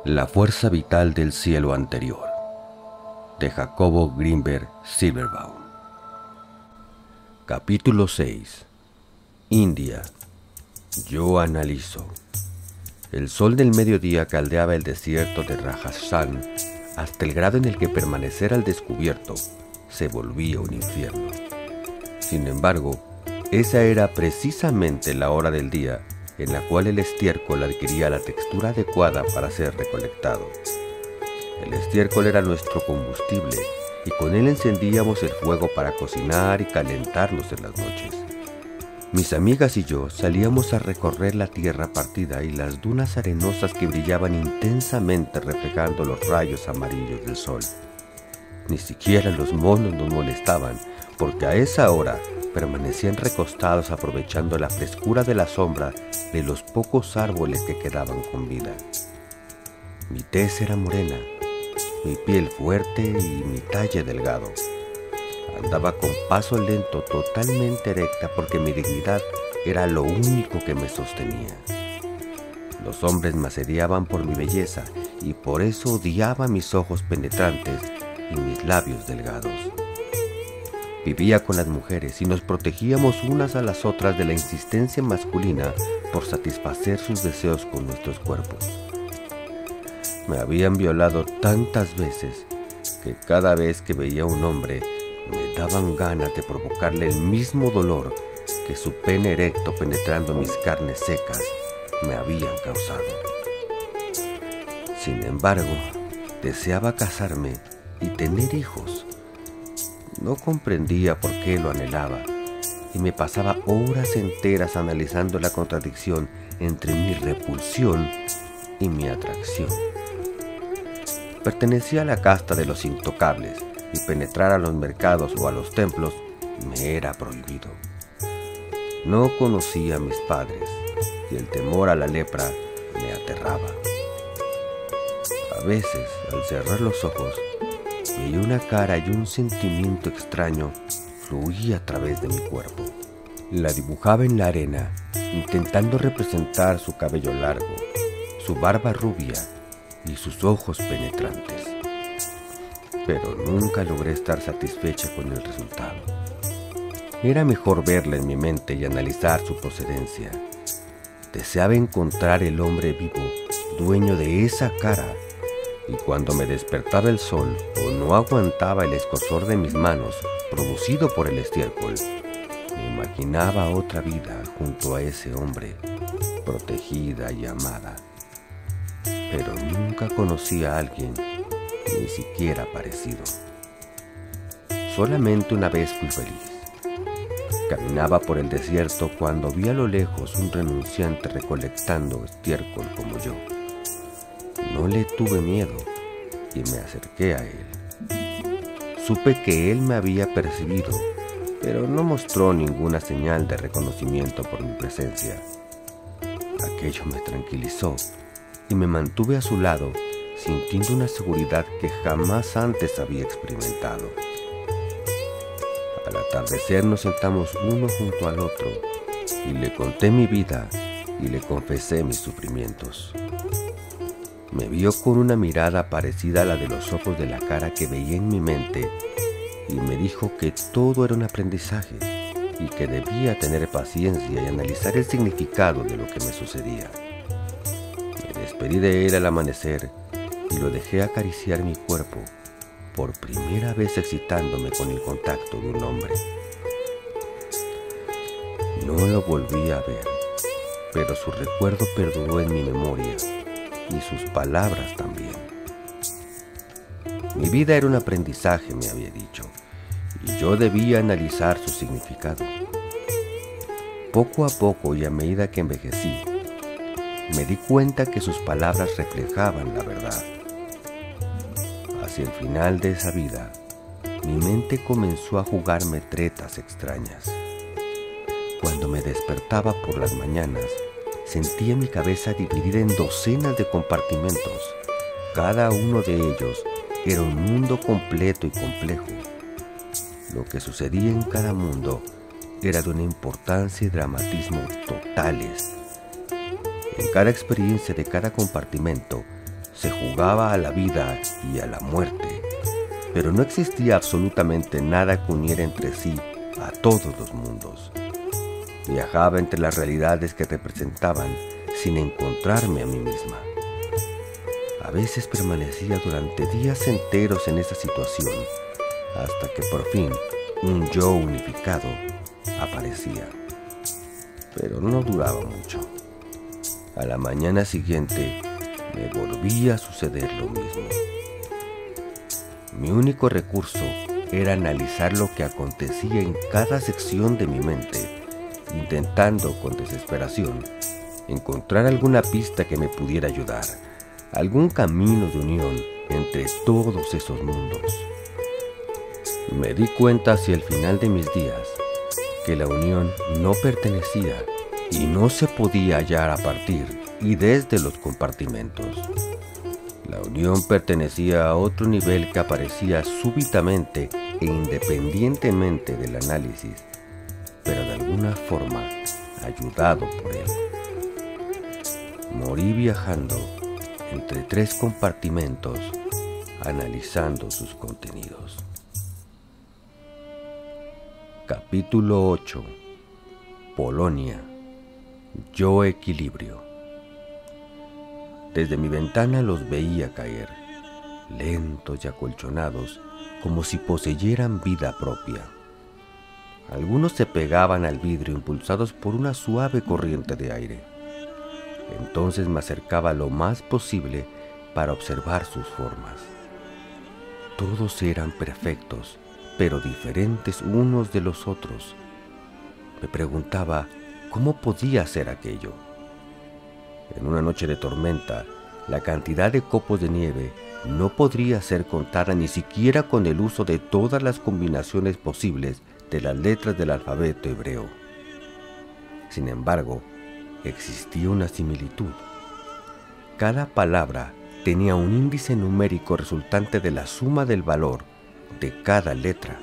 La fuerza vital del cielo anterior, de Jacobo Grinberg Silverbaum. Capítulo 6. India. Yo analizo. El sol del mediodía caldeaba el desierto de Rajasthan hasta el grado en el que permanecer al descubierto se volvía un infierno. Sin embargo, esa era precisamente la hora del día en la cual el estiércol adquiría la textura adecuada para ser recolectado. El estiércol era nuestro combustible y con él encendíamos el fuego para cocinar y calentarnos en las noches. Mis amigas y yo salíamos a recorrer la tierra partida y las dunas arenosas que brillaban intensamente reflejando los rayos amarillos del sol. Ni siquiera los monos nos molestaban, porque a esa hora permanecían recostados aprovechando la frescura de la sombra de los pocos árboles que quedaban con vida. Mi tez era morena, mi piel fuerte y mi talle delgado. Andaba con paso lento, totalmente erecta, porque mi dignidad era lo único que me sostenía. Los hombres me asediaban por mi belleza y por eso odiaba mis ojos penetrantes y mis labios delgados. Vivía con las mujeres y nos protegíamos unas a las otras de la insistencia masculina por satisfacer sus deseos con nuestros cuerpos. Me habían violado tantas veces que cada vez que veía a un hombre me daban ganas de provocarle el mismo dolor que su pene erecto penetrando mis carnes secas me habían causado. Sin embargo, deseaba casarme y tener hijos. No comprendía por qué lo anhelaba y me pasaba horas enteras analizando la contradicción entre mi repulsión y mi atracción. Pertenecía a la casta de los intocables y penetrar a los mercados o a los templos me era prohibido. No conocía a mis padres y el temor a la lepra me aterraba. A veces, al cerrar los ojos, veía una cara y un sentimiento extraño fluía a través de mi cuerpo. La dibujaba en la arena, intentando representar su cabello largo, su barba rubia y sus ojos penetrantes. Pero nunca logré estar satisfecha con el resultado. Era mejor verla en mi mente y analizar su procedencia. Deseaba encontrar el hombre vivo, dueño de esa cara, y cuando me despertaba el sol o no aguantaba el escozor de mis manos producido por el estiércol, me imaginaba otra vida junto a ese hombre, protegida y amada. Pero nunca conocí a alguien, ni siquiera parecido. Solamente una vez fui feliz. Caminaba por el desierto cuando vi a lo lejos un renunciante recolectando estiércol como yo. No le tuve miedo y me acerqué a él. Supe que él me había percibido, pero no mostró ninguna señal de reconocimiento por mi presencia. Aquello me tranquilizó y me mantuve a su lado, sintiendo una seguridad que jamás antes había experimentado. Al atardecer nos sentamos uno junto al otro y le conté mi vida y le confesé mis sufrimientos. Me vio con una mirada parecida a la de los ojos de la cara que veía en mi mente y me dijo que todo era un aprendizaje y que debía tener paciencia y analizar el significado de lo que me sucedía. Me despedí de él al amanecer y lo dejé acariciar mi cuerpo, por primera vez excitándome con el contacto de un hombre. No lo volví a ver, pero su recuerdo perduró en mi memoria y sus palabras también. Mi vida era un aprendizaje, me había dicho, y yo debía analizar su significado. Poco a poco y a medida que envejecí, me di cuenta que sus palabras reflejaban la verdad. Hacia el final de esa vida, mi mente comenzó a jugarme tretas extrañas. Cuando me despertaba por las mañanas, sentía mi cabeza dividida en docenas de compartimentos. Cada uno de ellos era un mundo completo y complejo. Lo que sucedía en cada mundo era de una importancia y dramatismo totales. En cada experiencia de cada compartimento se jugaba a la vida y a la muerte, pero no existía absolutamente nada que uniera entre sí a todos los mundos. Viajaba entre las realidades que representaban sin encontrarme a mí misma. A veces permanecía durante días enteros en esa situación, hasta que por fin un yo unificado aparecía. Pero no duraba mucho. A la mañana siguiente me volvía a suceder lo mismo. Mi único recurso era analizar lo que acontecía en cada sección de mi mente, intentando con desesperación encontrar alguna pista que me pudiera ayudar, algún camino de unión entre todos esos mundos. Me di cuenta hacia el final de mis días que la unión no pertenecía y no se podía hallar a partir y desde los compartimentos. La unión pertenecía a otro nivel que aparecía súbitamente e independientemente del análisis, pero de alguna forma ayudado por él. Morí viajando entre 3 compartimentos, analizando sus contenidos. Capítulo 8. Polonia. Yo equilibrio. Desde mi ventana los veía caer, lentos y acolchonados, como si poseyeran vida propia. Algunos se pegaban al vidrio impulsados por una suave corriente de aire. Entonces me acercaba lo más posible para observar sus formas. Todos eran perfectos, pero diferentes unos de los otros. Me preguntaba cómo podía ser aquello. En una noche de tormenta, la cantidad de copos de nieve no podría ser contada ni siquiera con el uso de todas las combinaciones posibles de las letras del alfabeto hebreo. Sin embargo, existía una similitud. Cada palabra tenía un índice numérico resultante de la suma del valor de cada letra.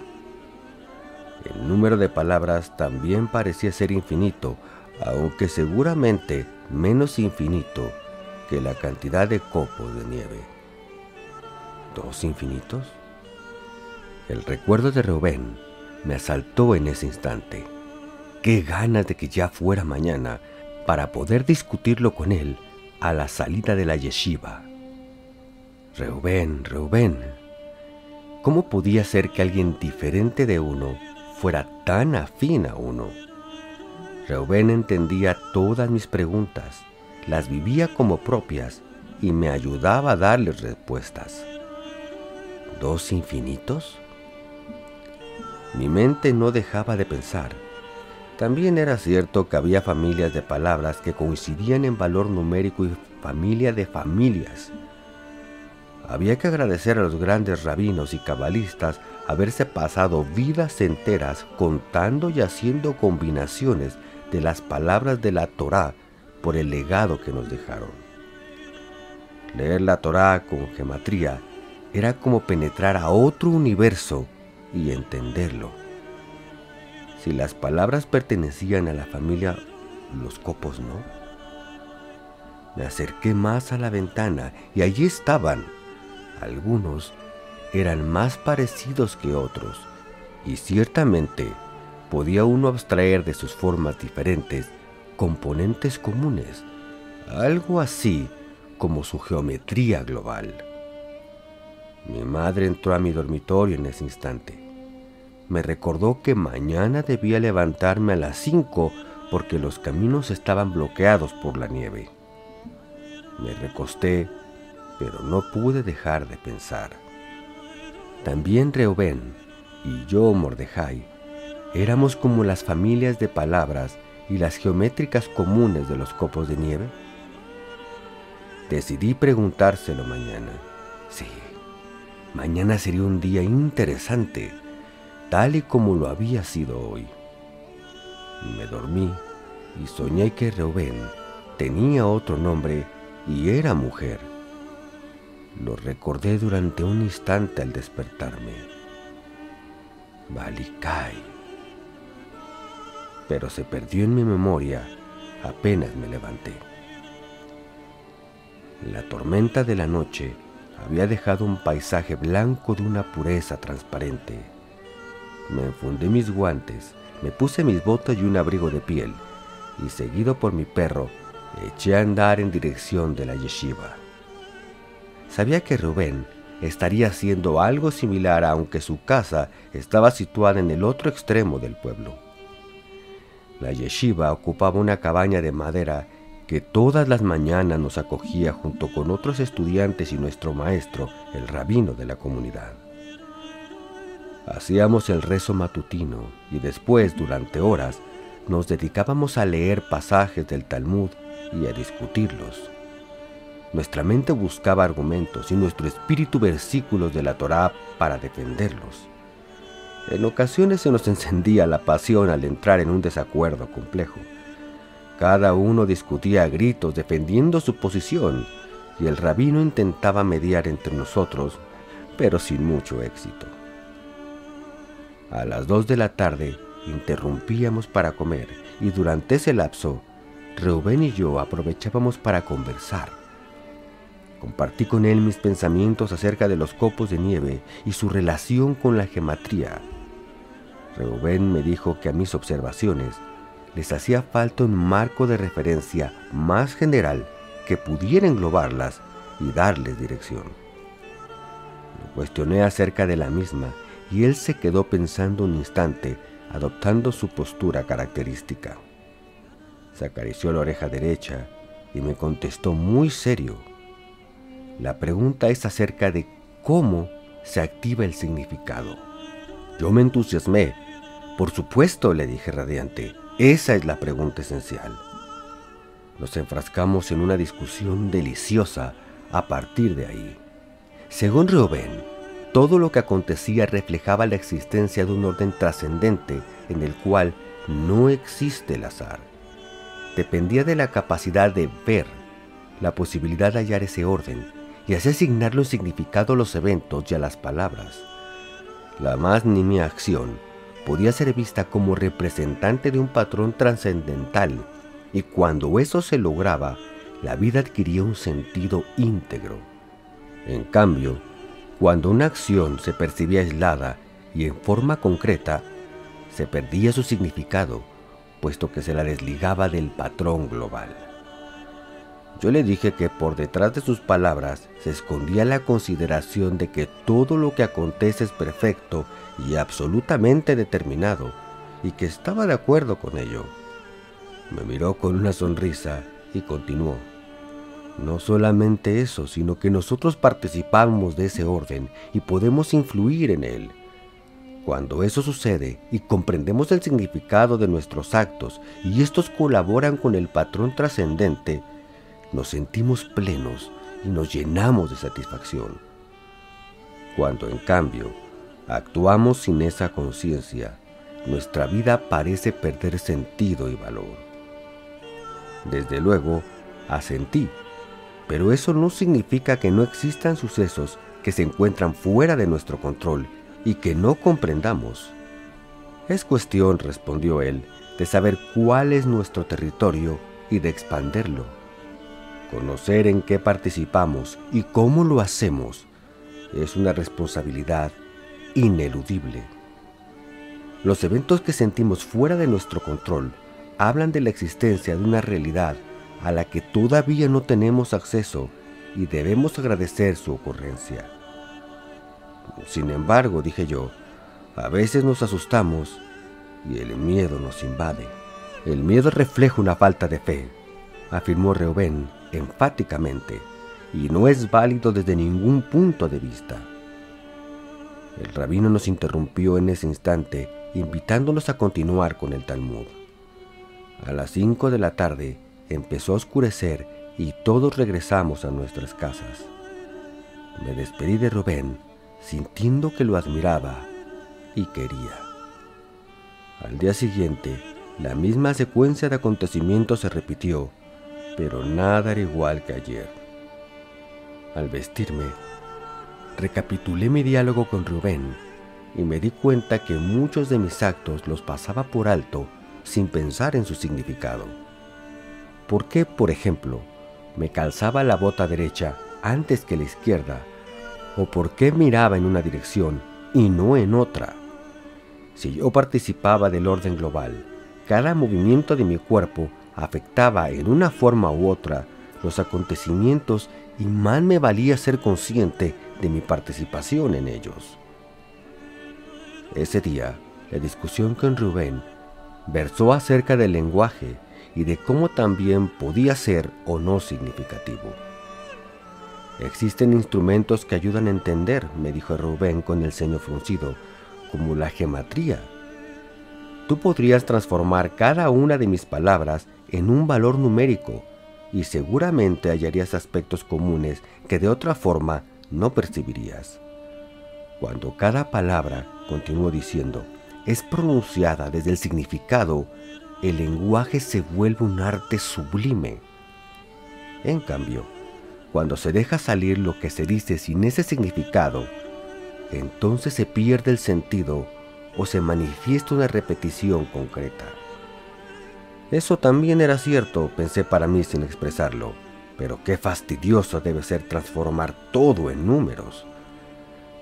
El número de palabras también parecía ser infinito, aunque seguramente menos infinito que la cantidad de copos de nieve. ¿2 infinitos? El recuerdo de Reubén me asaltó en ese instante. ¡Qué ganas de que ya fuera mañana para poder discutirlo con él a la salida de la yeshiva! Reubén, ¿cómo podía ser que alguien diferente de uno fuera tan afín a uno? Reubén entendía todas mis preguntas, las vivía como propias y me ayudaba a darles respuestas. ¿2 infinitos? Mi mente no dejaba de pensar. También era cierto que había familias de palabras que coincidían en valor numérico y familia de familias. Había que agradecer a los grandes rabinos y cabalistas haberse pasado vidas enteras contando y haciendo combinaciones de las palabras de la Torá por el legado que nos dejaron. Leer la Torá con gematría era como penetrar a otro universo y entenderlo. Si las palabras pertenecían a la familia, los copos no. Me acerqué más a la ventana y allí estaban. Algunos eran más parecidos que otros, y ciertamente podía uno abstraer de sus formas diferentes componentes comunes, algo así como su geometría global. Mi madre entró a mi dormitorio en ese instante. Me recordó que mañana debía levantarme a las 5 porque los caminos estaban bloqueados por la nieve. Me recosté, pero no pude dejar de pensar. También Reubén y yo, Mordejai, éramos como las familias de palabras y las geométricas comunes de los copos de nieve. Decidí preguntárselo mañana. Sí, mañana sería un día interesante, tal y como lo había sido hoy. Me dormí y soñé que Reubén tenía otro nombre y era mujer. Lo recordé durante un instante al despertarme. Balikai. Pero se perdió en mi memoria apenas me levanté. La tormenta de la noche había dejado un paisaje blanco de una pureza transparente. Me enfundé mis guantes, me puse mis botas y un abrigo de piel, y seguido por mi perro, eché a andar en dirección de la yeshiva. Sabía que Rubén estaría haciendo algo similar, aunque su casa estaba situada en el otro extremo del pueblo. La yeshiva ocupaba una cabaña de madera que todas las mañanas nos acogía junto con otros estudiantes y nuestro maestro, el rabino de la comunidad. Hacíamos el rezo matutino y después, durante horas, nos dedicábamos a leer pasajes del Talmud y a discutirlos. Nuestra mente buscaba argumentos y nuestro espíritu versículos de la Torá para defenderlos. En ocasiones se nos encendía la pasión al entrar en un desacuerdo complejo. Cada uno discutía a gritos defendiendo su posición y el rabino intentaba mediar entre nosotros, pero sin mucho éxito. A las 2 de la tarde interrumpíamos para comer y durante ese lapso, Reuben y yo aprovechábamos para conversar. Compartí con él mis pensamientos acerca de los copos de nieve y su relación con la gematría. Reuben me dijo que a mis observaciones les hacía falta un marco de referencia más general que pudiera englobarlas y darles dirección. Lo cuestioné acerca de la misma y él se quedó pensando un instante, adoptando su postura característica. Se acarició la oreja derecha y me contestó muy serio. La pregunta es acerca de cómo se activa el significado. Yo me entusiasmé. Por supuesto, le dije radiante, esa es la pregunta esencial. Nos enfrascamos en una discusión deliciosa a partir de ahí. Según Reuben, todo lo que acontecía reflejaba la existencia de un orden trascendente en el cual no existe el azar. Dependía de la capacidad de ver, la posibilidad de hallar ese orden y así asignarle un significado a los eventos y a las palabras. La más nimia acción podía ser vista como representante de un patrón trascendental y cuando eso se lograba, la vida adquiría un sentido íntegro. En cambio, cuando una acción se percibía aislada y en forma concreta, se perdía su significado, puesto que se la desligaba del patrón global. Yo le dije que por detrás de sus palabras se escondía la consideración de que todo lo que acontece es perfecto y absolutamente determinado, y que estaba de acuerdo con ello. Me miró con una sonrisa y continuó. No solamente eso, sino que nosotros participamos de ese orden y podemos influir en él. Cuando eso sucede y comprendemos el significado de nuestros actos y estos colaboran con el patrón trascendente, nos sentimos plenos y nos llenamos de satisfacción. Cuando, en cambio, actuamos sin esa conciencia, nuestra vida parece perder sentido y valor. Desde luego, asentí, pero eso no significa que no existan sucesos que se encuentran fuera de nuestro control y que no comprendamos. Es cuestión, respondió él, de saber cuál es nuestro territorio y de expanderlo. Conocer en qué participamos y cómo lo hacemos es una responsabilidad ineludible. Los eventos que sentimos fuera de nuestro control hablan de la existencia de una realidad a la que todavía no tenemos acceso y debemos agradecer su ocurrencia. Sin embargo, dije yo, a veces nos asustamos y el miedo nos invade. El miedo refleja una falta de fe, afirmó Reuben enfáticamente, y no es válido desde ningún punto de vista. El rabino nos interrumpió en ese instante, invitándonos a continuar con el Talmud. A las 5 de la tarde empezó a oscurecer y todos regresamos a nuestras casas. Me despedí de Reuben, sintiendo que lo admiraba y quería. Al día siguiente, la misma secuencia de acontecimientos se repitió, pero nada era igual que ayer. Al vestirme, recapitulé mi diálogo con Reuben y me di cuenta que muchos de mis actos los pasaba por alto sin pensar en su significado. ¿Por qué, por ejemplo, me calzaba la bota derecha antes que la izquierda, o por qué miraba en una dirección y no en otra. Si yo participaba del orden global, cada movimiento de mi cuerpo afectaba en una forma u otra los acontecimientos y más me valía ser consciente de mi participación en ellos. Ese día, la discusión con Rubén versó acerca del lenguaje y de cómo también podía ser o no significativo. Existen instrumentos que ayudan a entender, me dijo Rubén con el ceño fruncido, como la gematría. Tú podrías transformar cada una de mis palabras en un valor numérico y seguramente hallarías aspectos comunes que de otra forma no percibirías. Cuando cada palabra, continuó diciendo, es pronunciada desde el significado, el lenguaje se vuelve un arte sublime. En cambio, cuando se deja salir lo que se dice sin ese significado, entonces se pierde el sentido o se manifiesta una repetición concreta. Eso también era cierto, pensé para mí sin expresarlo, pero qué fastidioso debe ser transformar todo en números.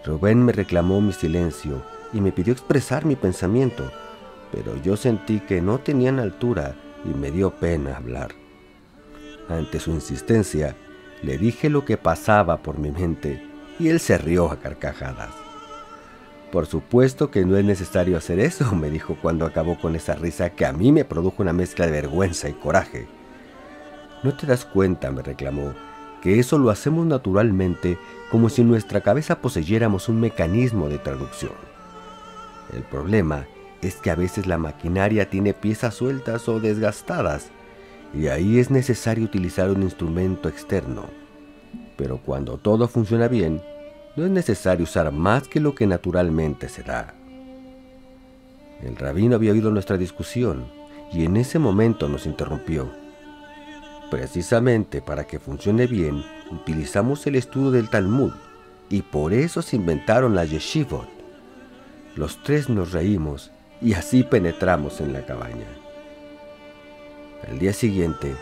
Rubén me reclamó mi silencio y me pidió expresar mi pensamiento, pero yo sentí que no tenían altura y me dio pena hablar. Ante su insistencia, le dije lo que pasaba por mi mente y él se rió a carcajadas. Por supuesto que no es necesario hacer eso, me dijo cuando acabó con esa risa que a mí me produjo una mezcla de vergüenza y coraje. ¿No te das cuenta, me reclamó, que eso lo hacemos naturalmente como si en nuestra cabeza poseyéramos un mecanismo de traducción? El problema es que a veces la maquinaria tiene piezas sueltas o desgastadas, y ahí es necesario utilizar un instrumento externo. Pero cuando todo funciona bien, no es necesario usar más que lo que naturalmente se da. El rabino había oído nuestra discusión y en ese momento nos interrumpió. Precisamente para que funcione bien, utilizamos el estudio del Talmud y por eso se inventaron las yeshivot. Los tres nos reímos y así penetramos en la cabaña. Al día siguiente,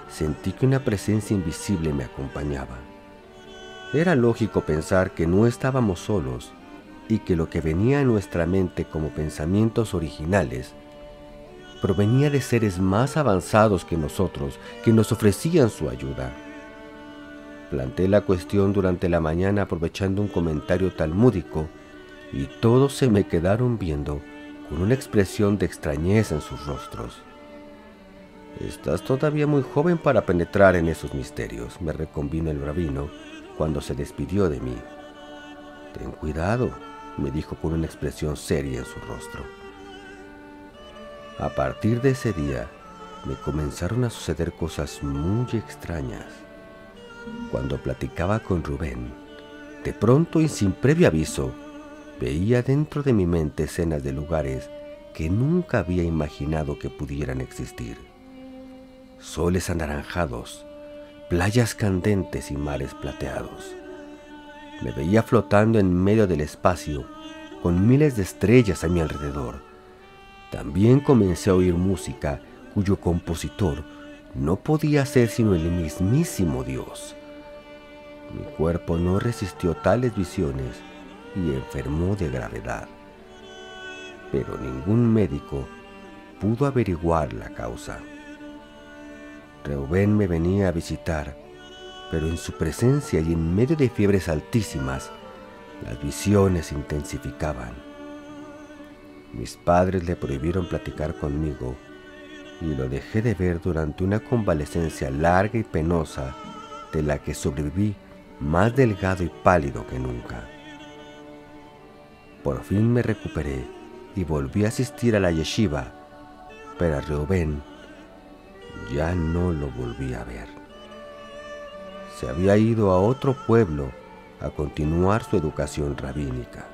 sentí que una presencia invisible me acompañaba. Era lógico pensar que no estábamos solos y que lo que venía en nuestra mente como pensamientos originales provenía de seres más avanzados que nosotros que nos ofrecían su ayuda. Planteé la cuestión durante la mañana aprovechando un comentario talmúdico y todos se me quedaron viendo con una expresión de extrañeza en sus rostros. «Estás todavía muy joven para penetrar en esos misterios», me reconvino el rabino cuando se despidió de mí. «Ten cuidado», me dijo con una expresión seria en su rostro. A partir de ese día, me comenzaron a suceder cosas muy extrañas. Cuando platicaba con Rubén, de pronto y sin previo aviso, veía dentro de mi mente escenas de lugares que nunca había imaginado que pudieran existir. Soles anaranjados, playas candentes y mares plateados. Me veía flotando en medio del espacio, con miles de estrellas a mi alrededor. También comencé a oír música cuyo compositor no podía ser sino el mismísimo Dios. Mi cuerpo no resistió tales visiones y enfermó de gravedad. Pero ningún médico pudo averiguar la causa. Reuben me venía a visitar, pero en su presencia y en medio de fiebres altísimas, las visiones se intensificaban. Mis padres le prohibieron platicar conmigo y lo dejé de ver durante una convalecencia larga y penosa de la que sobreviví más delgado y pálido que nunca. Por fin me recuperé y volví a asistir a la yeshiva, pero a Reuben ya no lo volví a ver. Se había ido a otro pueblo a continuar su educación rabínica.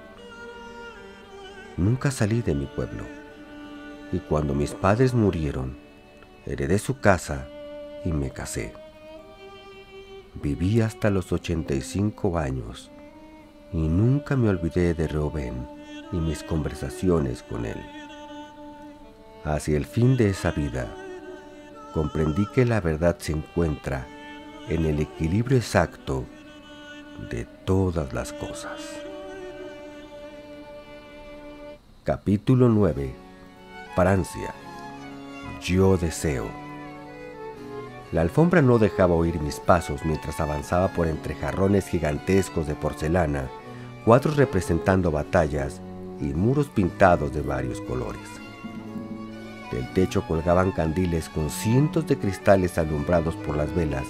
Nunca salí de mi pueblo, y cuando mis padres murieron, heredé su casa y me casé. Viví hasta los 85 años y nunca me olvidé de Reuben y mis conversaciones con él. Hacia el fin de esa vida, comprendí que la verdad se encuentra en el equilibrio exacto de todas las cosas. Capítulo 9. Francia. Yo deseo. La alfombra no dejaba oír mis pasos mientras avanzaba por entre jarrones gigantescos de porcelana, cuadros representando batallas y muros pintados de varios colores. Del techo colgaban candiles con cientos de cristales alumbrados por las velas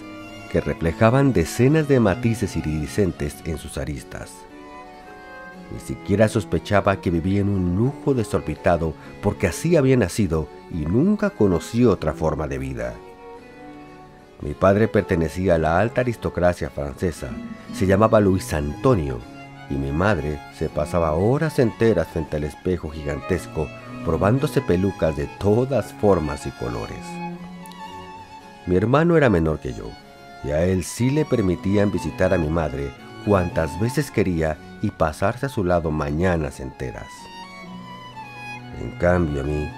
que reflejaban decenas de matices iridiscentes en sus aristas. Ni siquiera sospechaba que vivía en un lujo desorbitado porque así había nacido y nunca conocí otra forma de vida. Mi padre pertenecía a la alta aristocracia francesa, se llamaba Luis Antonio, y mi madre se pasaba horas enteras frente al espejo gigantesco probándose pelucas de todas formas y colores. Mi hermano era menor que yo, y a él sí le permitían visitar a mi madre cuantas veces quería y pasarse a su lado mañanas enteras. En cambio a mí,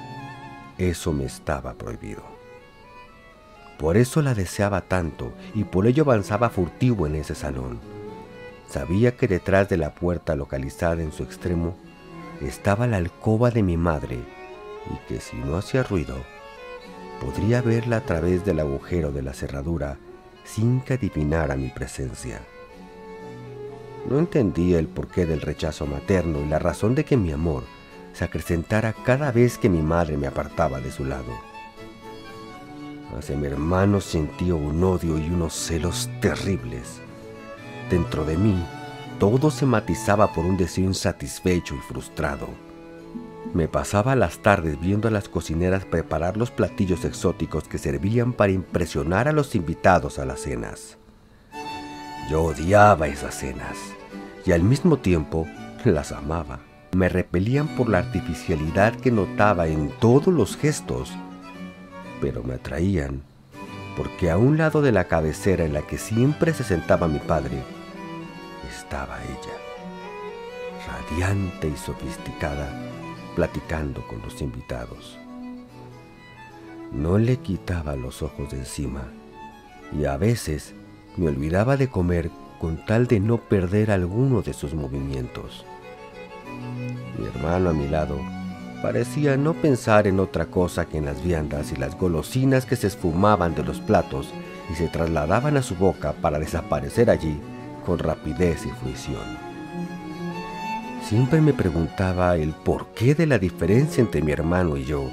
eso me estaba prohibido. Por eso la deseaba tanto y por ello avanzaba furtivo en ese salón. Sabía que detrás de la puerta localizada en su extremo estaba la alcoba de mi madre y que si no hacía ruido, podría verla a través del agujero de la cerradura sin que adivinara mi presencia. No entendía el porqué del rechazo materno y la razón de que mi amor se acrecentara cada vez que mi madre me apartaba de su lado. Hacia mi hermano sentía un odio y unos celos terribles. Dentro de mí, todo se matizaba por un deseo insatisfecho y frustrado. Me pasaba las tardes viendo a las cocineras preparar los platillos exóticos que servían para impresionar a los invitados a las cenas. Yo odiaba esas cenas y al mismo tiempo las amaba. Me repelían por la artificialidad que notaba en todos los gestos, pero me atraían porque a un lado de la cabecera en la que siempre se sentaba mi padre, estaba ella, radiante y sofisticada, platicando con los invitados. No le quitaba los ojos de encima y a veces me olvidaba de comer con tal de no perder alguno de sus movimientos. Mi hermano a mi lado parecía no pensar en otra cosa que en las viandas y las golosinas que se esfumaban de los platos y se trasladaban a su boca para desaparecer allí con rapidez y fruición. Siempre me preguntaba el porqué de la diferencia entre mi hermano y yo,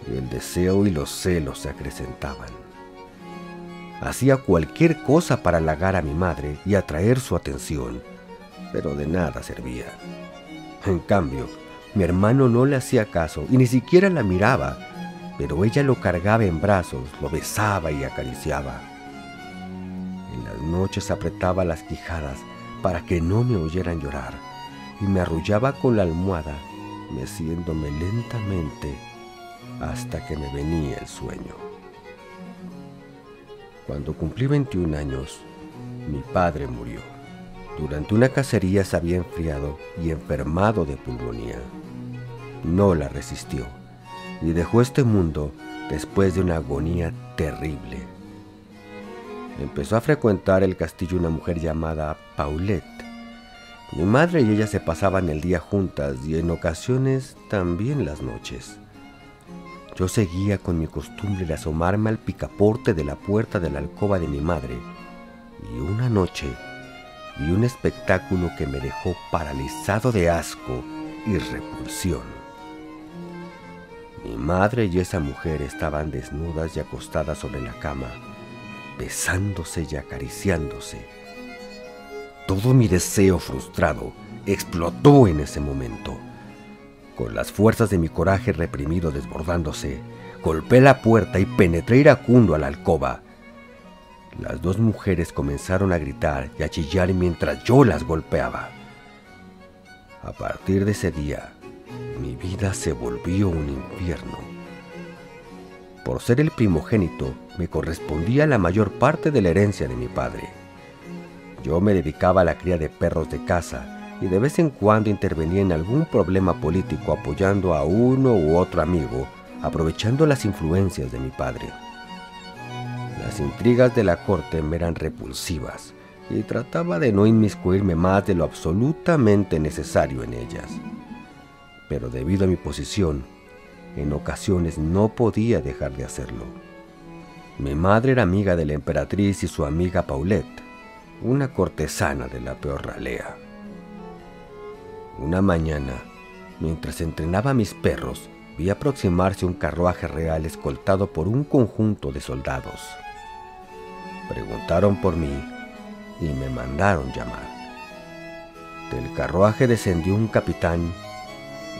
y el deseo y los celos se acrecentaban. Hacía cualquier cosa para halagar a mi madre y atraer su atención, pero de nada servía. En cambio, mi hermano no le hacía caso y ni siquiera la miraba, pero ella lo cargaba en brazos, lo besaba y acariciaba. En las noches apretaba las quijadas para que no me oyeran llorar y me arrullaba con la almohada, meciéndome lentamente hasta que me venía el sueño. Cuando cumplí 21 años, mi padre murió. Durante una cacería se había enfriado y enfermado de pulmonía. No la resistió y dejó este mundo después de una agonía terrible. Empezó a frecuentar el castillo una mujer llamada Paulette. Mi madre y ella se pasaban el día juntas y en ocasiones también las noches. Yo seguía con mi costumbre de asomarme al picaporte de la puerta de la alcoba de mi madre y una noche vi un espectáculo que me dejó paralizado de asco y repulsión. Mi madre y esa mujer estaban desnudas y acostadas sobre la cama, besándose y acariciándose. Todo mi deseo frustrado explotó en ese momento. Con las fuerzas de mi coraje reprimido desbordándose, golpeé la puerta y penetré iracundo a la alcoba. Las dos mujeres comenzaron a gritar y a chillar mientras yo las golpeaba. A partir de ese día, mi vida se volvió un infierno. Por ser el primogénito, me correspondía la mayor parte de la herencia de mi padre. Yo me dedicaba a la cría de perros de caza y de vez en cuando intervenía en algún problema político apoyando a uno u otro amigo, aprovechando las influencias de mi padre. La Las intrigas de la corte me eran repulsivas y trataba de no inmiscuirme más de lo absolutamente necesario en ellas. Pero debido a mi posición, en ocasiones no podía dejar de hacerlo. Mi madre era amiga de la emperatriz y su amiga Paulette, una cortesana de la peor ralea. Una mañana, mientras entrenaba a mis perros, vi aproximarse un carruaje real escoltado por un conjunto de soldados. Preguntaron por mí y me mandaron llamar. Del carruaje descendió un capitán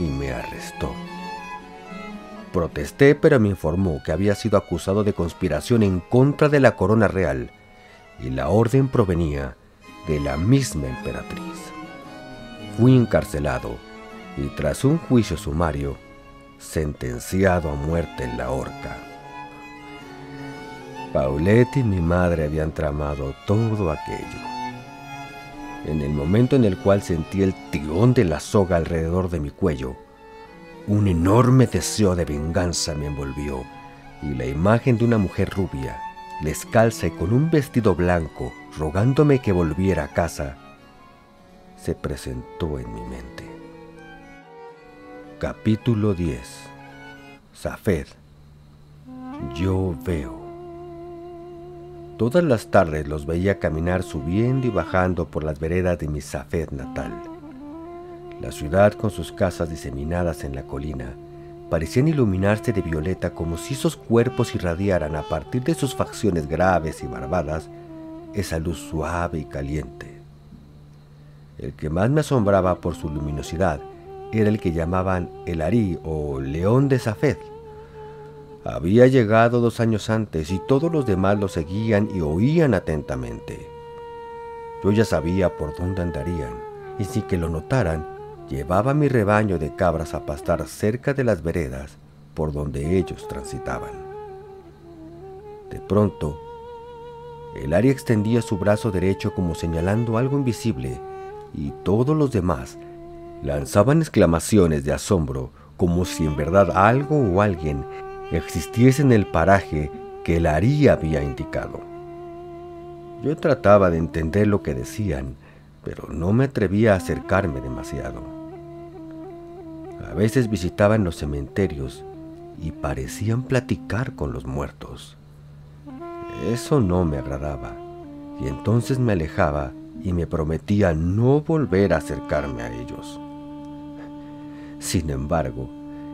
y me arrestó. Protesté, pero me informó que había sido acusado de conspiración en contra de la corona real y la orden provenía de la misma emperatriz. Fui encarcelado y tras un juicio sumario, sentenciado a muerte en la horca. Paulette y mi madre habían tramado todo aquello. En el momento en el cual sentí el tirón de la soga alrededor de mi cuello, un enorme deseo de venganza me envolvió y la imagen de una mujer rubia, descalza y con un vestido blanco, rogándome que volviera a casa, se presentó en mi mente. Capítulo 10. Safed. Yo veo. Todas las tardes los veía caminar subiendo y bajando por las veredas de mi Safed natal. La ciudad, con sus casas diseminadas en la colina, parecían iluminarse de violeta como si esos cuerpos irradiaran a partir de sus facciones graves y barbadas esa luz suave y caliente. El que más me asombraba por su luminosidad era el que llamaban el Ari o León de Safed. Había llegado 2 años antes y todos los demás lo seguían y oían atentamente. Yo ya sabía por dónde andarían y sin que lo notaran, llevaba mi rebaño de cabras a pastar cerca de las veredas por donde ellos transitaban. De pronto, el Ari extendía su brazo derecho como señalando algo invisible y todos los demás lanzaban exclamaciones de asombro como si en verdad algo o alguien existiese en el paraje que el Ari había indicado. Yo trataba de entender lo que decían, pero no me atrevía a acercarme demasiado. A veces visitaban los cementerios y parecían platicar con los muertos. Eso no me agradaba, y entonces me alejaba y me prometía no volver a acercarme a ellos. Sin embargo,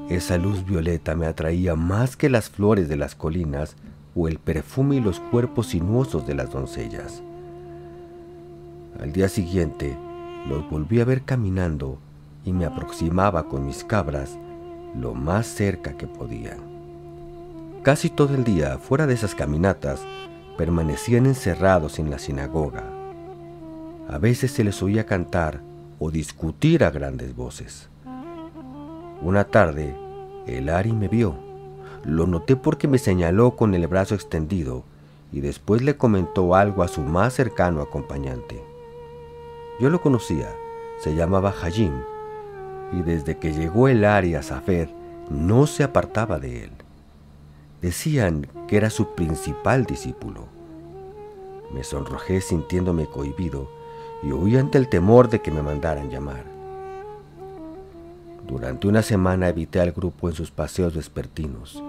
esa luz violeta me atraía más que las flores de las colinas o el perfume y los cuerpos sinuosos de las doncellas. Al día siguiente, los volví a ver caminando y me aproximaba con mis cabras lo más cerca que podía. Casi todo el día, fuera de esas caminatas, permanecían encerrados en la sinagoga. A veces se les oía cantar o discutir a grandes voces. Una tarde, el Ari me vio. Lo noté porque me señaló con el brazo extendido y después le comentó algo a su más cercano acompañante. Yo lo conocía, se llamaba Hajim, y desde que llegó el Ari a Safed no se apartaba de él. Decían que era su principal discípulo. Me sonrojé sintiéndome cohibido y huí ante el temor de que me mandaran llamar. Durante una semana evité al grupo en sus paseos vespertinos.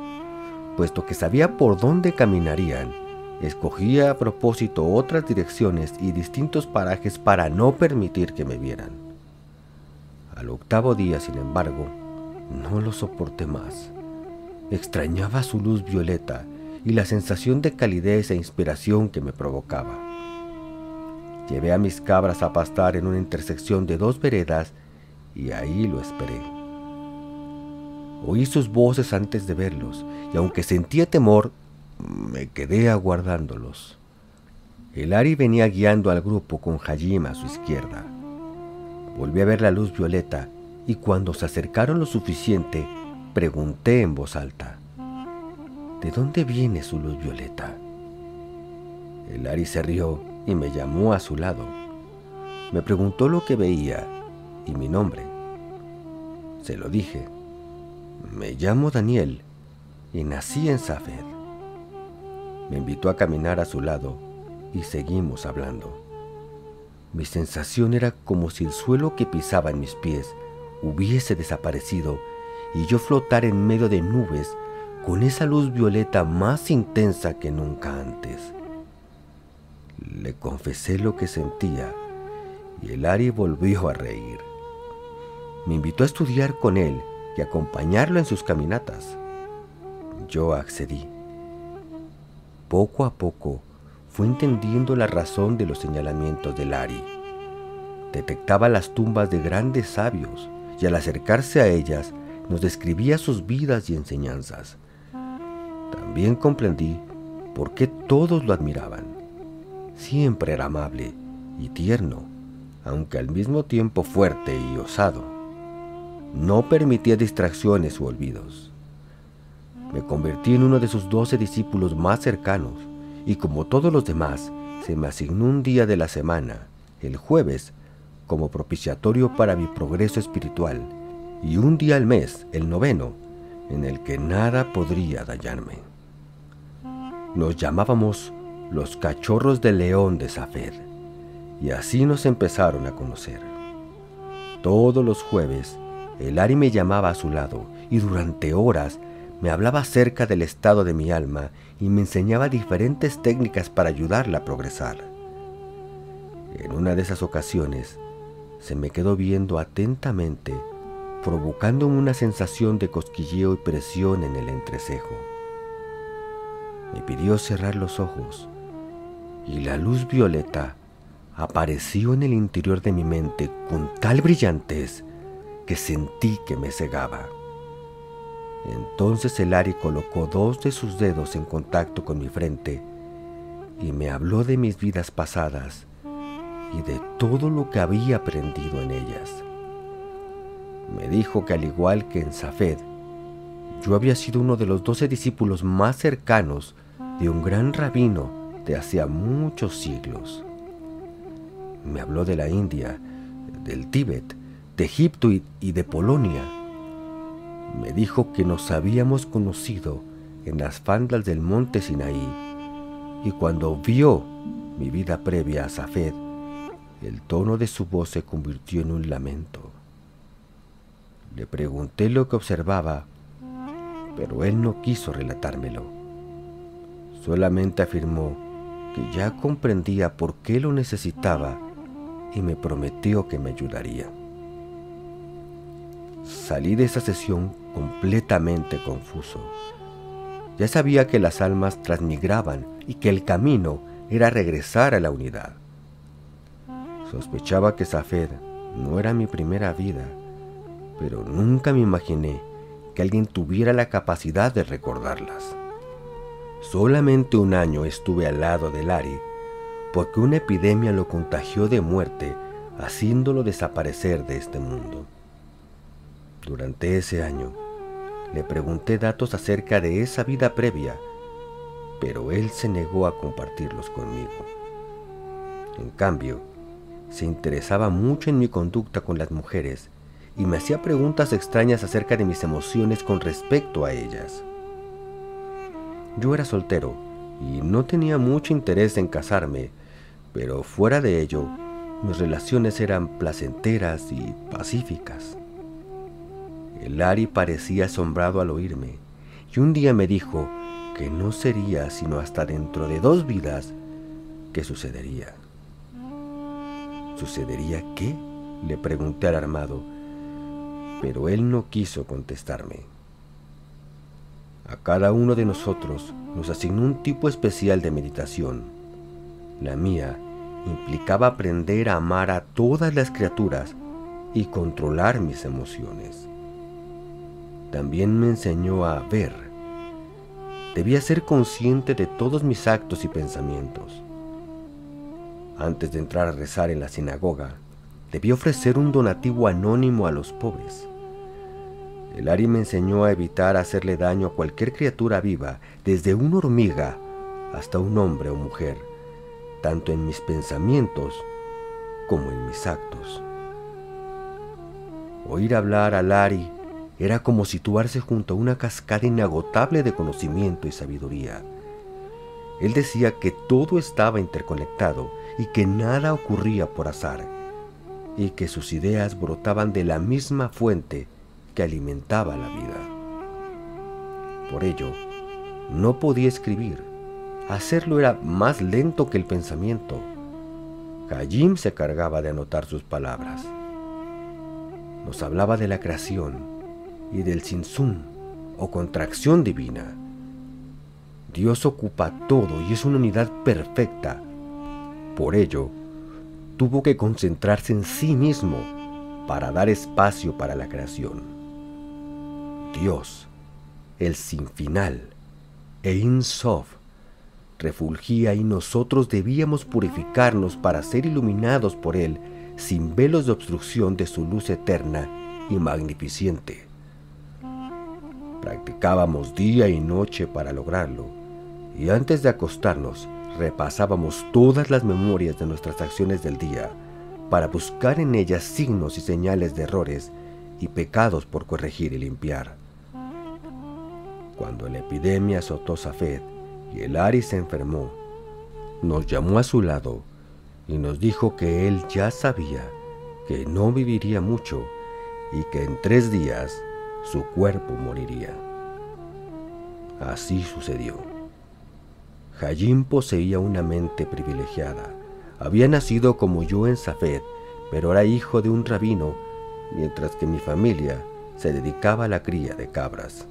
Puesto que sabía por dónde caminarían, escogía a propósito otras direcciones y distintos parajes para no permitir que me vieran. Al 8º día, sin embargo, no lo soporté más. Extrañaba su luz violeta y la sensación de calidez e inspiración que me provocaba. Llevé a mis cabras a pastar en una intersección de 2 veredas y ahí lo esperé. Oí sus voces antes de verlos, y aunque sentía temor, me quedé aguardándolos. El Ari venía guiando al grupo con Hajim a su izquierda. Volví a ver la luz violeta, y cuando se acercaron lo suficiente, pregunté en voz alta: ¿de dónde viene su luz violeta? El Ari se rió y me llamó a su lado. Me preguntó lo que veía y mi nombre. Se lo dije. Me llamo Daniel y nací en Safed. Me invitó a caminar a su lado y seguimos hablando. Mi sensación era como si el suelo que pisaba en mis pies hubiese desaparecido y yo flotara en medio de nubes con esa luz violeta más intensa que nunca antes. Le confesé lo que sentía y el Ari volvió a reír. Me invitó a estudiar con él y acompañarlo en sus caminatas. Yo accedí. Poco a poco fue entendiendo la razón de los señalamientos del Ari. Detectaba las tumbas de grandes sabios y al acercarse a ellas nos describía sus vidas y enseñanzas. También comprendí por qué todos lo admiraban. Siempre era amable y tierno, aunque al mismo tiempo fuerte y osado. No permitía distracciones u olvidos. Me convertí en uno de sus 12 discípulos más cercanos y como todos los demás, se me asignó un día de la semana, el jueves, como propiciatorio para mi progreso espiritual y un día al mes, el noveno, en el que nada podría dañarme. Nos llamábamos los cachorros del león de Safed y así nos empezaron a conocer. Todos los jueves, el Ari me llamaba a su lado y durante horas me hablaba acerca del estado de mi alma y me enseñaba diferentes técnicas para ayudarla a progresar. En una de esas ocasiones, se me quedó viendo atentamente, provocándome una sensación de cosquilleo y presión en el entrecejo. Me pidió cerrar los ojos y la luz violeta apareció en el interior de mi mente con tal brillantez que sentí que me cegaba. Entonces el Ari colocó 2 de sus dedos en contacto con mi frente y me habló de mis vidas pasadas y de todo lo que había aprendido en ellas. Me dijo que al igual que en Safed, yo había sido uno de los 12 discípulos más cercanos de un gran rabino de hacía muchos siglos. Me habló de la India, del Tíbet, de Egipto y de Polonia. Me dijo que nos habíamos conocido en las faldas del monte Sinaí y cuando vio mi vida previa a Safed, el tono de su voz se convirtió en un lamento. Le pregunté lo que observaba, pero él no quiso relatármelo. Solamente afirmó que ya comprendía por qué lo necesitaba y me prometió que me ayudaría. Salí de esa sesión completamente confuso. Ya sabía que las almas transmigraban y que el camino era regresar a la unidad. Sospechaba que Safed no era mi primera vida, pero nunca me imaginé que alguien tuviera la capacidad de recordarlas. Solamente un año estuve al lado del Ari porque una epidemia lo contagió de muerte, haciéndolo desaparecer de este mundo. Durante ese año, le pregunté datos acerca de esa vida previa, pero él se negó a compartirlos conmigo. En cambio, se interesaba mucho en mi conducta con las mujeres y me hacía preguntas extrañas acerca de mis emociones con respecto a ellas. Yo era soltero y no tenía mucho interés en casarme, pero fuera de ello, mis relaciones eran placenteras y pacíficas. El Ari parecía asombrado al oírme y un día me dijo que no sería sino hasta dentro de 2 vidas que sucedería. ¿Sucedería qué?, le pregunté alarmado, pero él no quiso contestarme. A cada uno de nosotros nos asignó un tipo especial de meditación. La mía implicaba aprender a amar a todas las criaturas y controlar mis emociones. También me enseñó a ver. Debía ser consciente de todos mis actos y pensamientos. Antes de entrar a rezar en la sinagoga, debí ofrecer un donativo anónimo a los pobres. El Ari me enseñó a evitar hacerle daño a cualquier criatura viva, desde una hormiga hasta un hombre o mujer, tanto en mis pensamientos como en mis actos. Oír hablar al Ari era como situarse junto a una cascada inagotable de conocimiento y sabiduría. Él decía que todo estaba interconectado y que nada ocurría por azar, y que sus ideas brotaban de la misma fuente que alimentaba la vida. Por ello, no podía escribir. Hacerlo era más lento que el pensamiento. Hayim se cargaba de anotar sus palabras. Nos hablaba de la creación y del Tzimtzum, o contracción divina. Dios ocupa todo y es una unidad perfecta. Por ello, tuvo que concentrarse en sí mismo para dar espacio para la creación. Dios, el sin final, Ein Sof, refulgía y nosotros debíamos purificarnos para ser iluminados por Él sin velos de obstrucción de su luz eterna y magnificente. Practicábamos día y noche para lograrlo, y antes de acostarnos repasábamos todas las memorias de nuestras acciones del día para buscar en ellas signos y señales de errores y pecados por corregir y limpiar. Cuando la epidemia azotó Safed y el Ari se enfermó, nos llamó a su lado y nos dijo que él ya sabía que no viviría mucho y que en 3 días su cuerpo moriría. Así sucedió. Hayim poseía una mente privilegiada. Había nacido como yo en Safed, pero era hijo de un rabino, mientras que mi familia se dedicaba a la cría de cabras.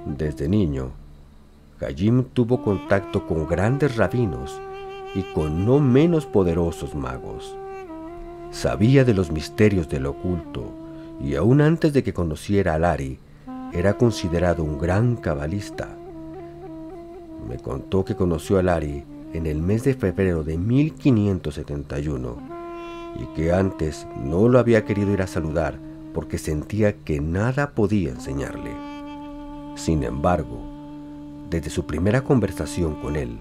Desde niño, Hayim tuvo contacto con grandes rabinos y con no menos poderosos magos. Sabía de los misterios del oculto y aún antes de que conociera al Ari, era considerado un gran cabalista. Me contó que conoció al Ari en el mes de febrero de 1571 y que antes no lo había querido ir a saludar porque sentía que nada podía enseñarle. Sin embargo, desde su primera conversación con él,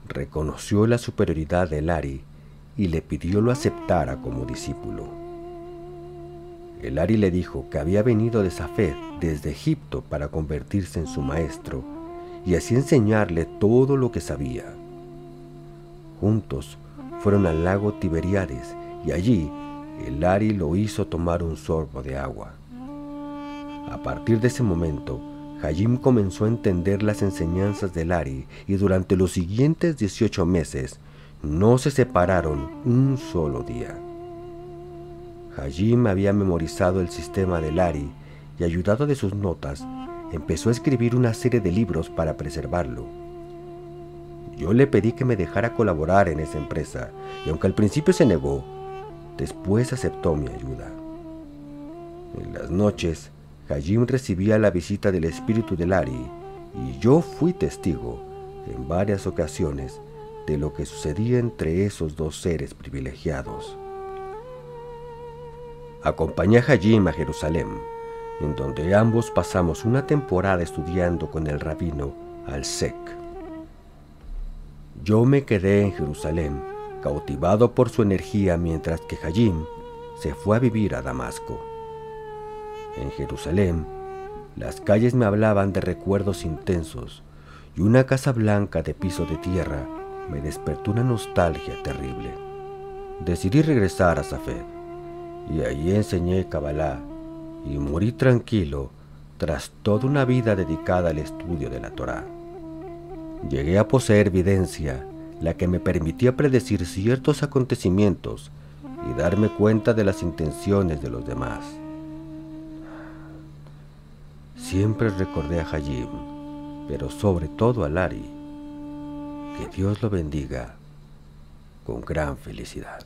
reconoció la superioridad del Ari y le pidió lo aceptara como discípulo. El Ari le dijo que había venido de Safed desde Egipto para convertirse en su maestro y así enseñarle todo lo que sabía. Juntos fueron al lago Tiberíades y allí el Ari lo hizo tomar un sorbo de agua. A partir de ese momento, Hayim comenzó a entender las enseñanzas del Ari y durante los siguientes 18 meses no se separaron un solo día. Hayim había memorizado el sistema del Ari y, ayudado de sus notas, empezó a escribir una serie de libros para preservarlo. Yo le pedí que me dejara colaborar en esa empresa y aunque al principio se negó, después aceptó mi ayuda. En las noches, Hayim recibía la visita del espíritu del Ari y yo fui testigo en varias ocasiones de lo que sucedía entre esos dos seres privilegiados. Acompañé a Hayim a Jerusalén, en donde ambos pasamos una temporada estudiando con el rabino Alsek. Yo me quedé en Jerusalén, cautivado por su energía, mientras que Hayim se fue a vivir a Damasco. En Jerusalén, las calles me hablaban de recuerdos intensos y una casa blanca de piso de tierra me despertó una nostalgia terrible. Decidí regresar a Safed y allí enseñé Kabbalah y morí tranquilo tras toda una vida dedicada al estudio de la Torá. Llegué a poseer evidencia, la que me permitía predecir ciertos acontecimientos y darme cuenta de las intenciones de los demás. Siempre recordé a Hayim, pero sobre todo a Ari. Que Dios lo bendiga con gran felicidad.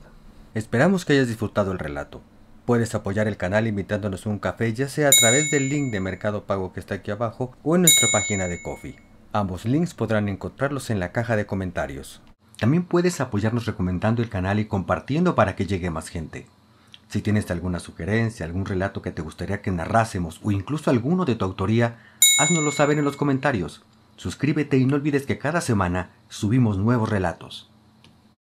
Esperamos que hayas disfrutado el relato. Puedes apoyar el canal invitándonos un café, ya sea a través del link de Mercado Pago que está aquí abajo o en nuestra página de Ko-fi. Ambos links podrán encontrarlos en la caja de comentarios. También puedes apoyarnos recomendando el canal y compartiendo para que llegue más gente. Si tienes alguna sugerencia, algún relato que te gustaría que narrásemos o incluso alguno de tu autoría, háznoslo saber en los comentarios. Suscríbete y no olvides que cada semana subimos nuevos relatos.